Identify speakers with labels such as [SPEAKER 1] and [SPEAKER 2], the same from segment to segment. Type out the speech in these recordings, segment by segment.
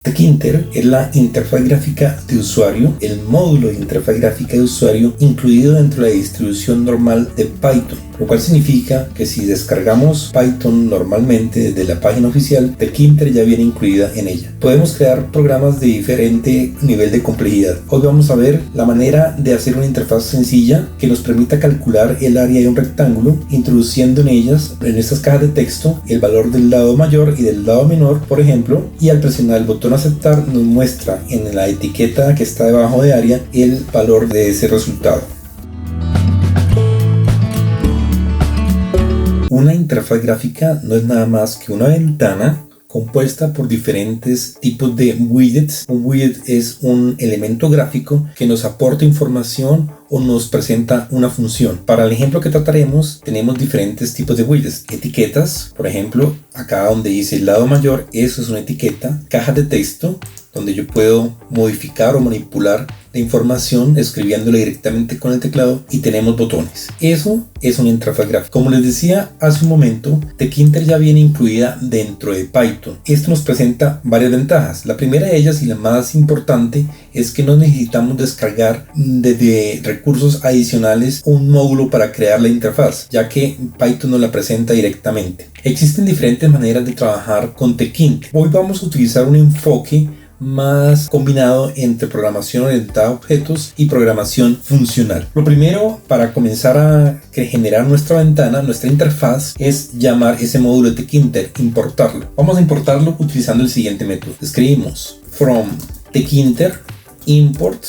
[SPEAKER 1] Tkinter es la interfaz gráfica de usuario, el módulo de interfaz gráfica de usuario incluido dentro de la distribución normal de Python, lo cual significa que si descargamos Python normalmente desde la página oficial, Tkinter ya viene incluida en ella. Podemos crear programas de diferente nivel de complejidad. Hoy vamos a ver la manera de hacer una interfaz sencilla que nos permita calcular el área de un rectángulo, introduciendo en estas cajas de texto el valor del lado mayor y del lado menor, por ejemplo, y al presionar el botón aceptar nos muestra en la etiqueta que está debajo de área el valor de ese resultado. Una interfaz gráfica no es nada más que una ventana compuesta por diferentes tipos de widgets. Un widget es un elemento gráfico que nos aporta información o nos presenta una función. Para el ejemplo que trataremos, tenemos diferentes tipos de widgets. Etiquetas, por ejemplo, acá donde dice el lado mayor, eso es una etiqueta. Cajas de texto, donde yo puedo modificar o manipular la información escribiéndola directamente con el teclado, y tenemos botones. Eso es una interfaz gráfica. Como les decía hace un momento, Tkinter ya viene incluida dentro de Python. Esto nos presenta varias ventajas. La primera de ellas y la más importante es que no necesitamos descargar desde recursos adicionales un módulo para crear la interfaz, ya que Python nos la presenta directamente. Existen diferentes maneras de trabajar con Tkinter. Hoy vamos a utilizar un enfoque más combinado entre programación orientada a objetos y programación funcional. Lo primero, para comenzar a generar nuestra ventana, nuestra interfaz, es llamar ese módulo de Tkinter, importarlo. Vamos a importarlo utilizando el siguiente método. Escribimos from Tkinter import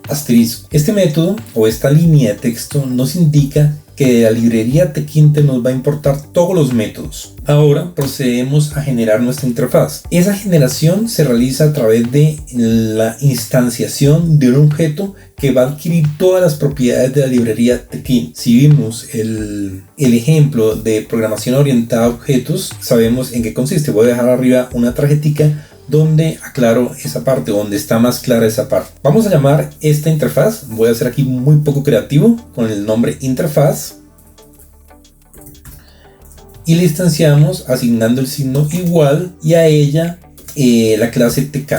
[SPEAKER 1] asterisco. Este método o esta línea de texto nos indica que de la librería Tkinter nos va a importar todos los métodos. Ahora procedemos a generar nuestra interfaz. Esa generación se realiza a través de la instanciación de un objeto que va a adquirir todas las propiedades de la librería Tkinter. Si vimos el ejemplo de programación orientada a objetos, sabemos en qué consiste. Voy a dejar arriba una tarjetica donde aclaro esa parte, donde está más clara esa parte. Vamos a llamar esta interfaz, voy a ser aquí muy poco creativo con el nombre interfaz, y le instanciamos asignando el signo igual y a ella la clase TK,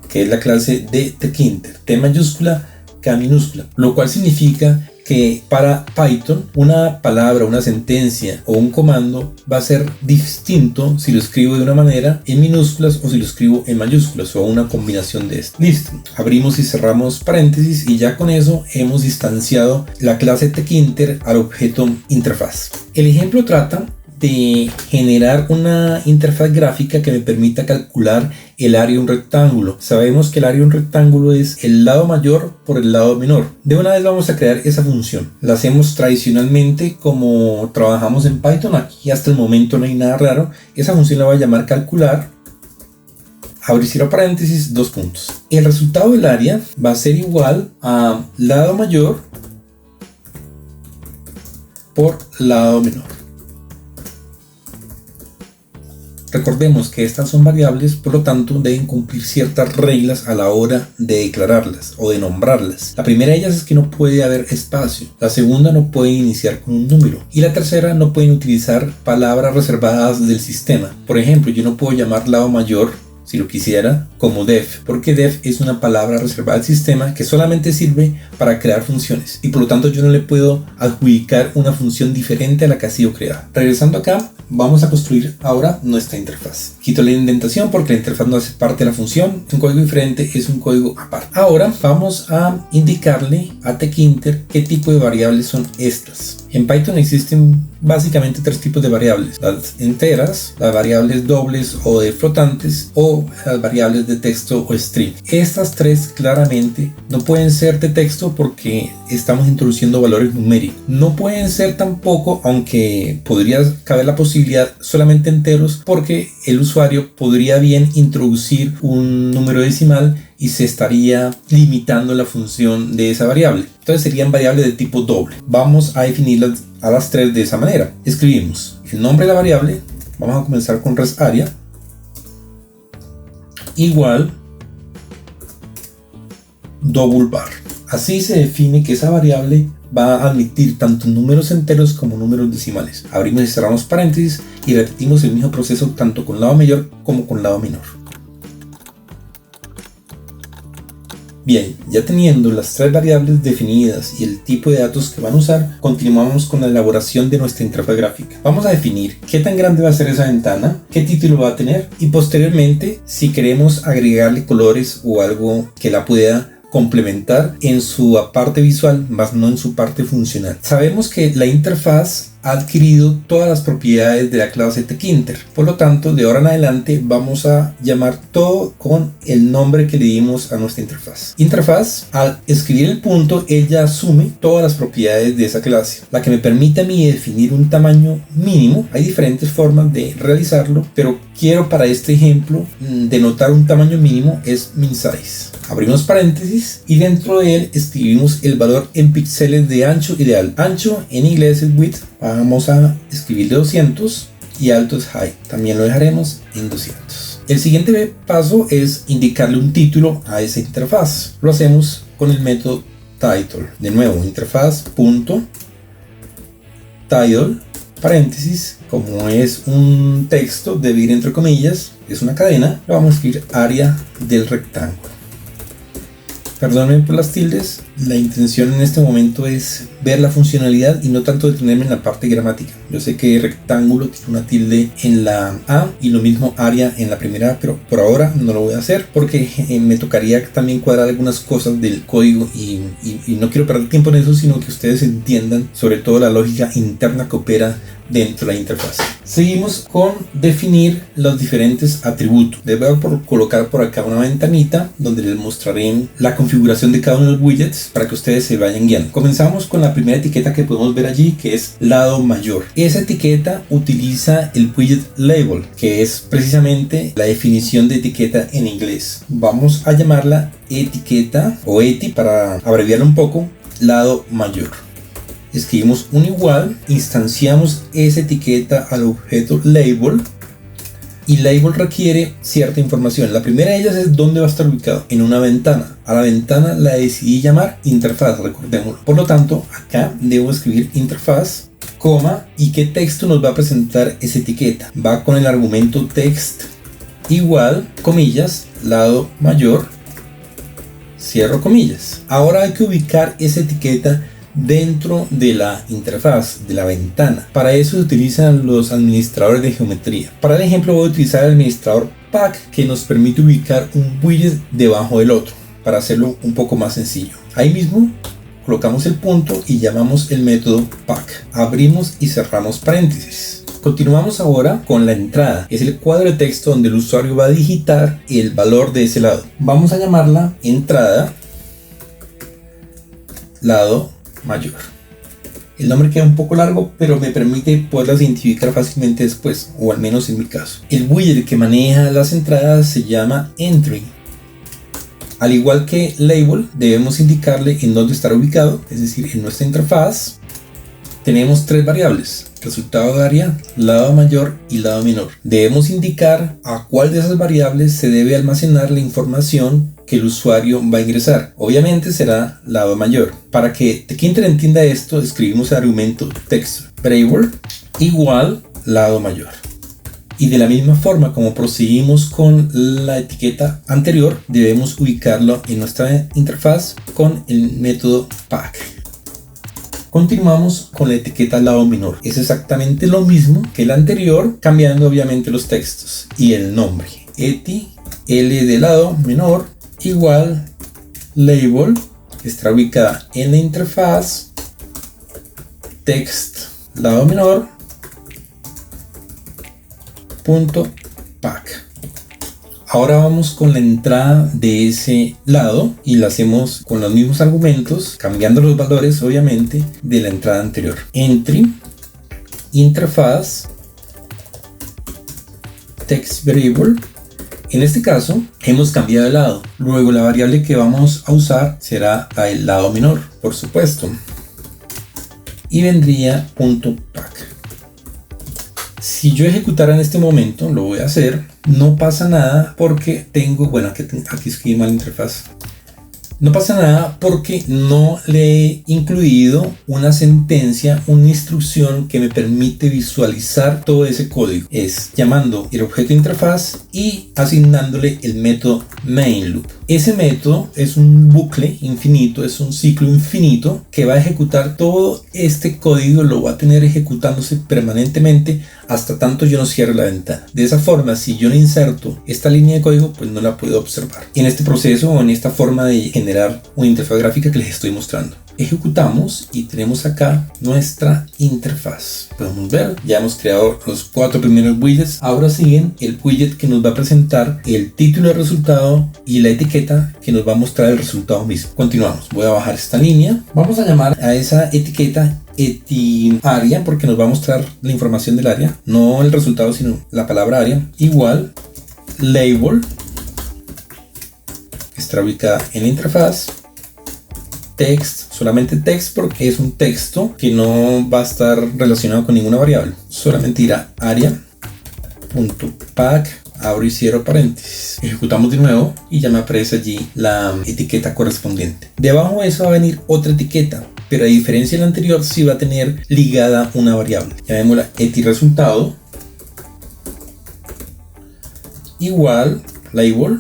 [SPEAKER 1] que es la clase de Tkinter, T mayúscula, K minúscula, lo cual significa que para Python una palabra, una sentencia o un comando va a ser distinto si lo escribo de una manera en minúsculas o si lo escribo en mayúsculas, o una combinación de esto. Listo, abrimos y cerramos paréntesis y ya con eso hemos instanciado la clase Tkinter al objeto interfaz. El ejemplo trata de generar una interfaz gráfica que me permita calcular el área de un rectángulo. Sabemos que el área de un rectángulo es el lado mayor por el lado menor. De una vez vamos a crear esa función. La hacemos tradicionalmente como trabajamos en Python. Aquí hasta el momento no hay nada raro. Esa función la voy a llamar calcular, abrir cierro paréntesis, dos puntos. El resultado del área va a ser igual a lado mayor por lado menor. Recordemos que estas son variables, por lo tanto deben cumplir ciertas reglas a la hora de declararlas o de nombrarlas. La primera de ellas es que no puede haber espacio, la segunda no puede iniciar con un número y la tercera no pueden utilizar palabras reservadas del sistema. Por ejemplo, yo no puedo llamar lado mayor, si lo quisiera, como def, porque def es una palabra reservada del sistema que solamente sirve para crear funciones y por lo tanto yo no le puedo adjudicar una función diferente a la que ha sido creada. Regresando acá, vamos a construir ahora nuestra interfaz. Quito la indentación porque la interfaz no hace parte de la función, es un código diferente, es un código aparte. Ahora vamos a indicarle a Tkinter qué tipo de variables son estas. En Python existen básicamente tres tipos de variables: las enteras, las variables dobles o de flotantes, o las variables de texto o string. Estas tres claramente no pueden ser de texto porque estamos introduciendo valores numéricos. No pueden ser tampoco, aunque podría caber la posibilidad, solamente enteros, porque el usuario podría bien introducir un número decimal y se estaría limitando la función de esa variable. Entonces serían variables de tipo doble. Vamos a definirlas a las tres de esa manera. Escribimos el nombre de la variable, vamos a comenzar con resArea, igual double bar. Así se define que esa variable va a admitir tanto números enteros como números decimales. Abrimos y cerramos paréntesis y repetimos el mismo proceso tanto con lado mayor como con lado menor. Bien, ya teniendo las tres variables definidas y el tipo de datos que van a usar, continuamos con la elaboración de nuestra interfaz gráfica. Vamos a definir qué tan grande va a ser esa ventana, qué título va a tener y posteriormente si queremos agregarle colores o algo que la pueda complementar en su parte visual, más no en su parte funcional. Sabemos que la interfaz ha adquirido todas las propiedades de la clase Tkinter, por lo tanto de ahora en adelante vamos a llamar todo con el nombre que le dimos a nuestra interfaz. Interfaz, al escribir el punto, ella asume todas las propiedades de esa clase, la que me permite a mí definir un tamaño mínimo. Hay diferentes formas de realizarlo, pero quiero para este ejemplo denotar un tamaño mínimo, es min-size. Abrimos paréntesis y dentro de él escribimos el valor en píxeles de ancho ideal. Ancho en inglés es width, vamos a escribirle 200 y alto es height, también lo dejaremos en 200. El siguiente paso es indicarle un título a esa interfaz. Lo hacemos con el método title. De nuevo, interfaz.title, paréntesis, como es un texto, debe ir entre comillas, es una cadena, lo vamos a escribir área del rectángulo. Perdónenme por las tildes, la intención en este momento es ver la funcionalidad y no tanto detenerme en la parte gramática. Yo sé que rectángulo tiene una tilde en la A y lo mismo área en la primera A, pero por ahora no lo voy a hacer porque me tocaría también cuadrar algunas cosas del código y no quiero perder tiempo en eso, sino que ustedes entiendan sobre todo la lógica interna que opera dentro de la interfaz. Seguimos con definir los diferentes atributos. Les voy a colocar por acá una ventanita donde les mostraré la configuración de cada uno de los widgets para que ustedes se vayan guiando. Comenzamos con la primera etiqueta que podemos ver allí, que es lado mayor. Esa etiqueta utiliza el widget label, que es precisamente la definición de etiqueta en inglés. Vamos a llamarla etiqueta o eti para abreviarla un poco, lado mayor. Escribimos un igual, instanciamos esa etiqueta al objeto label y label requiere cierta información. La primera de ellas es dónde va a estar ubicado, en una ventana. A la ventana la decidí llamar interfaz, recordémoslo. Por lo tanto, acá debo escribir interfaz, coma, y qué texto nos va a presentar esa etiqueta. Va con el argumento text igual, comillas, lado mayor, cierro comillas. Ahora hay que ubicar esa etiqueta dentro de la interfaz, de la ventana. Para eso se utilizan los administradores de geometría. Para el ejemplo voy a utilizar el administrador pack, que nos permite ubicar un widget debajo del otro, para hacerlo un poco más sencillo. Ahí mismo colocamos el punto y llamamos el método pack. Abrimos y cerramos paréntesis. Continuamos ahora con la entrada. Es el cuadro de texto donde el usuario va a digitar el valor de ese lado. Vamos a llamarla entrada lado mayor. El nombre queda un poco largo, pero me permite poderlas identificar fácilmente después, o al menos en mi caso. El widget que maneja las entradas se llama entry. Al igual que label, debemos indicarle en dónde estará ubicado, es decir, en nuestra interfaz tenemos tres variables: resultado de área, lado mayor y lado menor. Debemos indicar a cuál de esas variables se debe almacenar la información que el usuario va a ingresar. Obviamente será lado mayor. Para que Tkinter entienda esto, escribimos el argumento text variable igual lado mayor. Y de la misma forma como procedimos con la etiqueta anterior, debemos ubicarlo en nuestra interfaz con el método pack. Continuamos con la etiqueta lado menor. Es exactamente lo mismo que la anterior, cambiando obviamente los textos y el nombre. Eti L de lado menor igual label, que estará ubicada en la interfaz, text lado menor punto pack. Ahora vamos con la entrada de ese lado y la hacemos con los mismos argumentos, cambiando los valores obviamente de la entrada anterior. Entry, interfaz, text variable. En este caso hemos cambiado de lado. Luego la variable que vamos a usar será el lado menor, por supuesto. Y vendría .pack. Si yo ejecutara en este momento, lo voy a hacer, no pasa nada porque tengo, bueno, aquí escribí mal interfaz. No pasa nada porque no le he incluido una sentencia, una instrucción que me permite visualizar todo ese código. Es llamando el objeto interfaz y asignándole el método main-loop. Ese método es un bucle infinito, es un ciclo infinito que va a ejecutar todo este código, lo va a tener ejecutándose permanentemente hasta tanto yo no cierre la ventana. De esa forma, si yo le inserto esta línea de código, pues no la puedo observar. En este proceso o en esta forma de generar una interfaz gráfica que les estoy mostrando, ejecutamos y tenemos acá nuestra interfaz. Podemos ver, ya hemos creado los 4 primeros widgets. Ahora siguen el widget que nos va a presentar el título del resultado y la etiqueta que nos va a mostrar el resultado mismo. Continuamos, voy a bajar esta línea. Vamos a llamar a esa etiqueta area porque nos va a mostrar la información del área, no el resultado sino la palabra área. Igual label, que estará ubicada en la interfaz. Text, solamente text porque es un texto que no va a estar relacionado con ninguna variable, solamente irá area.pack, abro y cierro paréntesis. Ejecutamos de nuevo y ya me aparece allí la etiqueta correspondiente. Debajo de eso va a venir otra etiqueta, pero a diferencia de la anterior sí va a tener ligada una variable. Llamémosla etiResultado igual label.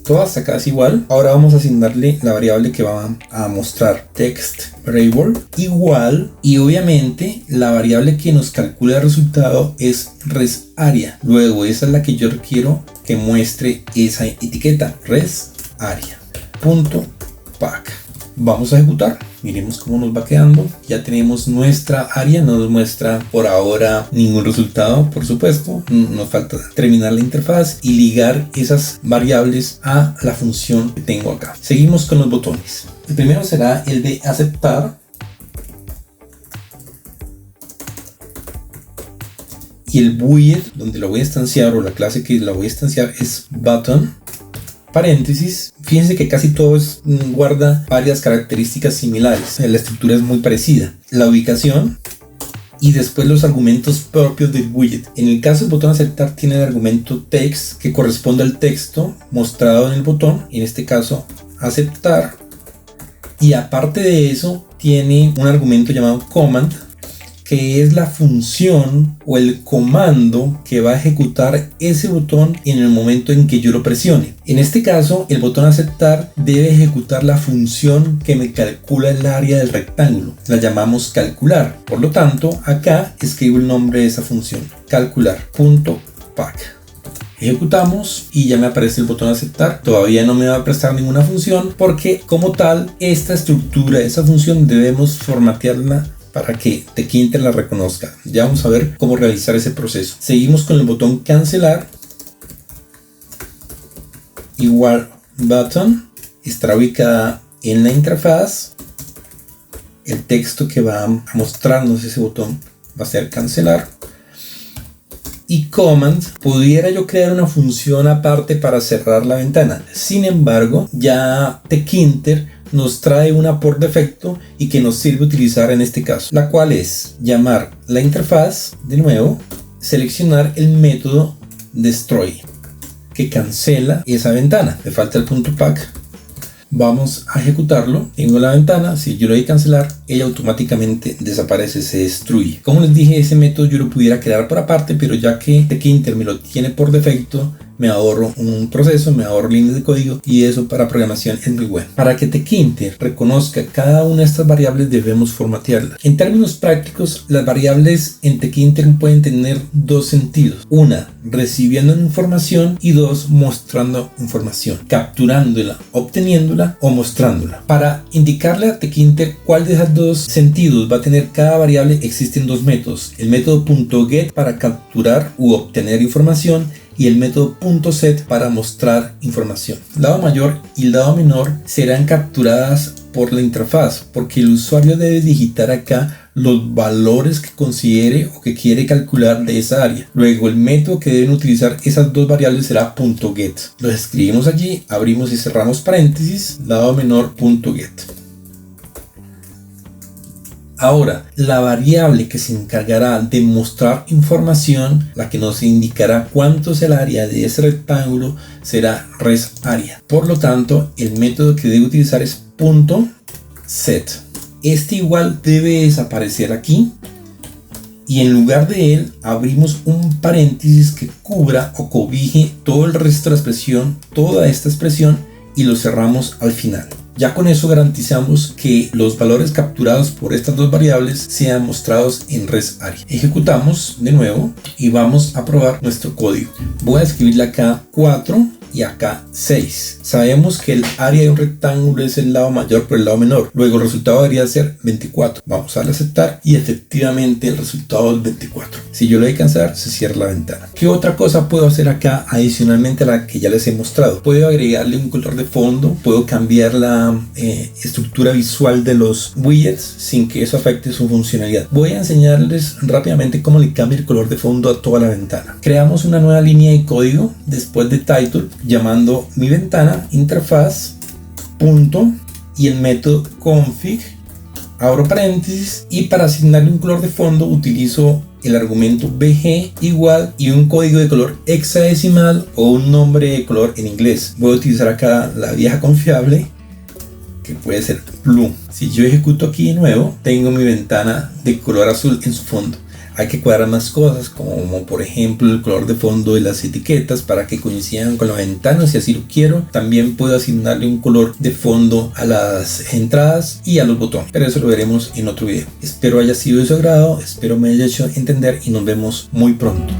[SPEAKER 1] Todas acá es igual. Ahora vamos a asignarle la variable que va a mostrar text variable igual, y obviamente la variable que nos calcula el resultado es resArea. Luego esa es la que yo quiero que muestre esa etiqueta, resArea.pack. Vamos a ejecutar, miremos cómo nos va quedando. Ya tenemos nuestra área, no nos muestra por ahora ningún resultado, por supuesto. Nos falta terminar la interfaz y ligar esas variables a la función que tengo acá. Seguimos con los botones. El primero será el de aceptar. Y el widget donde lo voy a instanciar, o la clase que la voy a instanciar, es button. Paréntesis, fíjense que casi todo guarda varias características similares, la estructura es muy parecida, la ubicación y después los argumentos propios del widget. En el caso del botón aceptar tiene el argumento text que corresponde al texto mostrado en el botón, en este caso aceptar, y aparte de eso tiene un argumento llamado command, que es la función o el comando que va a ejecutar ese botón en el momento en que yo lo presione. En este caso, el botón aceptar debe ejecutar la función que me calcula el área del rectángulo. La llamamos calcular. Por lo tanto, acá escribo el nombre de esa función, calcular.pack. Ejecutamos y ya me aparece el botón aceptar. Todavía no me va a prestar ninguna función porque como tal, esta estructura, esa función debemos formatearla para que Tkinter la reconozca. Ya vamos a ver cómo realizar ese proceso. Seguimos con el botón cancelar. Igual button. Estará ubicada en la interfaz. El texto que va a mostrarnos ese botón va a ser cancelar. Y command, pudiera yo crear una función aparte para cerrar la ventana. Sin embargo, ya Tkinter nos trae una por defecto y que nos sirve utilizar en este caso, la cual es llamar la interfaz de nuevo, seleccionar el método destroy que cancela esa ventana. Le falta el punto pack. Vamos a ejecutarlo. Tengo la ventana, si yo le doy cancelar, ella automáticamente desaparece, se destruye. Como les dije, ese método yo lo pudiera crear por aparte, pero ya que Tkinter me lo tiene por defecto, me ahorro un proceso, me ahorro líneas de código, y eso para programación es muy bueno. Para que Tkinter reconozca cada una de estas variables debemos formatearlas. En términos prácticos, las variables en Tkinter pueden tener dos sentidos: una, recibiendo información, y dos, mostrando información, capturándola, obteniéndola o mostrándola. Para indicarle a Tkinter cuál de esos dos sentidos va a tener cada variable, existen dos métodos: el método .get para capturar u obtener información, y el método .set para mostrar información. Lado mayor y lado menor serán capturadas por la interfaz, porque el usuario debe digitar acá los valores que considere o que quiere calcular de esa área. Luego el método que deben utilizar esas dos variables será .get. Lo escribimos allí, abrimos y cerramos paréntesis, lado menor .get. Ahora, la variable que se encargará de mostrar información, la que nos indicará cuánto es el área de ese rectángulo, será resArea. Por lo tanto, el método que debe utilizar es .set. Este igual debe desaparecer aquí y en lugar de él abrimos un paréntesis que cubra o cobije todo el resto de la expresión, toda esta expresión, y lo cerramos al final. Ya con eso garantizamos que los valores capturados por estas dos variables sean mostrados en resArea. Ejecutamos de nuevo y vamos a probar nuestro código. Voy a escribirle acá 4 y acá 6. Sabemos que el área de un rectángulo es el lado mayor por el lado menor. Luego el resultado debería ser 24. Vamos a darle a aceptar y efectivamente el resultado es 24. Si yo le doy a cancelar, se cierra la ventana. ¿Qué otra cosa puedo hacer acá adicionalmente a la que ya les he mostrado? Puedo agregarle un color de fondo, puedo cambiar la estructura visual de los widgets sin que eso afecte su funcionalidad. Voy a enseñarles rápidamente cómo le cambia el color de fondo a toda la ventana. Creamos una nueva línea de código después de title, llamando mi ventana interfaz punto y el método config, abro paréntesis, y para asignarle un color de fondo utilizo el argumento bg igual y un código de color hexadecimal o un nombre de color en inglés. Voy a utilizar acá la vieja confiable, que puede ser blue. Si yo ejecuto aquí de nuevo, tengo mi ventana de color azul en su fondo. Hay que cuadrar más cosas, como por ejemplo el color de fondo de las etiquetas para que coincidan con la ventana si así lo quiero. También puedo asignarle un color de fondo a las entradas y a los botones, pero eso lo veremos en otro video. Espero haya sido de su agrado, espero me haya hecho entender y nos vemos muy pronto.